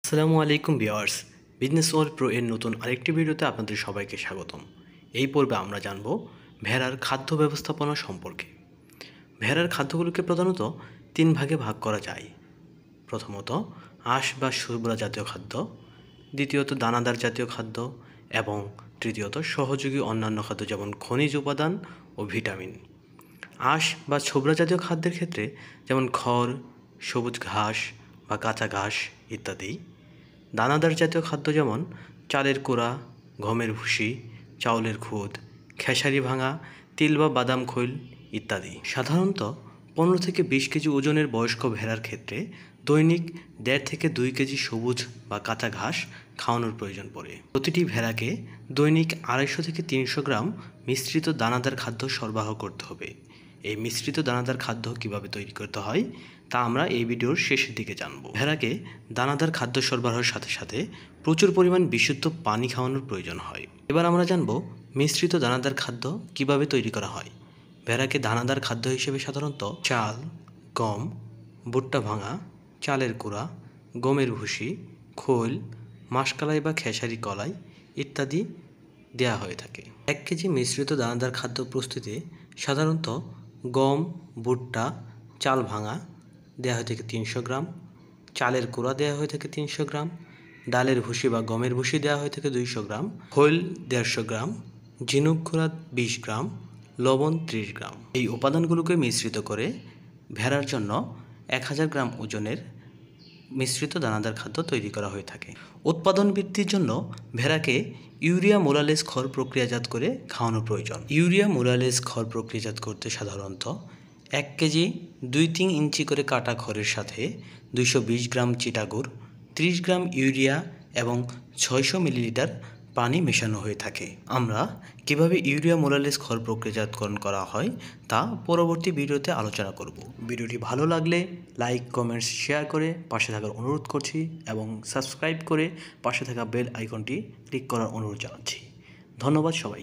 আসসালামু আলাইকুম viewers, business world pro এর নতুন আরেকটি ভিডিওতে আপনাদের সবাইকে স্বাগতম। এই পর্বে আমরা জানব ভেড়ার খাদ্য ব্যবস্থাপনা সম্পর্কে। ভেড়ার খাদ্যগুলোকে প্রধানত তিন ভাগে ভাগ করা যায়। প্রথমত আঁশ বা শুভ্রা জাতীয় খাদ্য, দ্বিতীয়ত দানাদার জাতীয় খাদ্য এবং তৃতীয়ত সহযোগী অন্যান্য খাদ্য যেমন খনিজ উপাদান ও ভিটামিন। আঁশ বা ছোবড়া জাতীয় খাদ্যের ক্ষেত্রে যেমন খড়, সবুজ ঘাস বা কাঁচা ঘাস ইত্যাদি। দানাদার জাতীয় খাদ্য যেমন চালের কোড়া, গমের ভুসি, চাউলের খুদ, খেসারি ভাঙা, তিল বা বাদাম খৈল ইত্যাদি। সাধারণত 15 থেকে 20 কেজি ওজনের বয়স্ক ভেড়ার ক্ষেত্রে দৈনিক 1.5 থেকে 2 কেজি সবুজ বা কাঁচা ঘাস খাওয়ানোর প্রয়োজন পড়ে। প্রতিটি ভেড়াকে দৈনিক 250 থেকে 300 গ্রাম মিশ্রিত দানাদার খাদ্য সরবরাহ করতে হবে। এই মিশ্রিত দানাদার খাদ্য কিভাবে তৈরি করতে হয় তা আমরা এই ভিডিওর শেষের দিকে জানব। ভেড়াকে দানাদার খাদ্য সরবরাহের সাথে সাথে প্রচুর পরিমাণ বিশুদ্ধ পানি খাওয়ানোর প্রয়োজন হয়। এবার আমরা জানব মিশ্রিত দানাদার খাদ্য কিভাবে তৈরি করা হয়। ভেড়াকে দানাদার খাদ্য হিসেবে সাধারণত চাল, গম, ভুট্টা ভাঙা, চালের কুড়া, গমের ভুসি, খোল, মাসকলাই বা খেসারি কলাই ইত্যাদি দেওয়া হয়ে থাকে। 1 কেজি মিশ্রিত দানাদার খাদ্য প্রস্তুতে সাধারণত গম, ভুট্টা, চাল ভাঙা দেওয়া হয়ে থাকে 300 গ্রাম, চালের কুড়া দেওয়া হয়ে থাকে 300 গ্রাম, ডালের ভুসি বা গমের ভুসি দেওয়া হয়ে থাকে 200 গ্রাম, খৈল 150 গ্রাম, ঝিনুক গুঁড়া 20 গ্রাম, লবণ 30 গ্রাম। এই উপাদানগুলোকে মিশ্রিত করে ভেড়ার জন্য 1000 গ্রাম ওজনের মিশ্রিত দানাদার খাদ্য তৈরি করা হয়ে থাকে। উৎপাদন বৃদ্ধির জন্য ভেড়াকে ইউরিয়া মোলালেস খড় প্রক্রিয়াজাত করে খাওয়ানো প্রয়োজন। ইউরিয়া মোলালেস খড় প্রক্রিয়াজাত করতে সাধারণত 1 কেজি 2-3 ইঞ্চি করে কাটা খড়ের সাথে 220 গ্রাম চিটাগুড়, 30 গ্রাম ইউরিয়া এবং 600 মিলিলিটার পানি মেশানো হয়ে থাকে। আমরা কিভাবে ইউরিয়া মোলালেস খড় প্রক্রিয়াজাতকরণ করা হয় তা পরবর্তী ভিডিওতে আলোচনা করব। ভিডিওটি ভালো লাগলে লাইক, কমেন্টস, শেয়ার করে পাশে থাকার অনুরোধ করছি এবং সাবস্ক্রাইব করে পাশে থাকা বেল আইকনটি ক্লিক করার অনুরোধ জানাচ্ছি। ধন্যবাদ সবাই।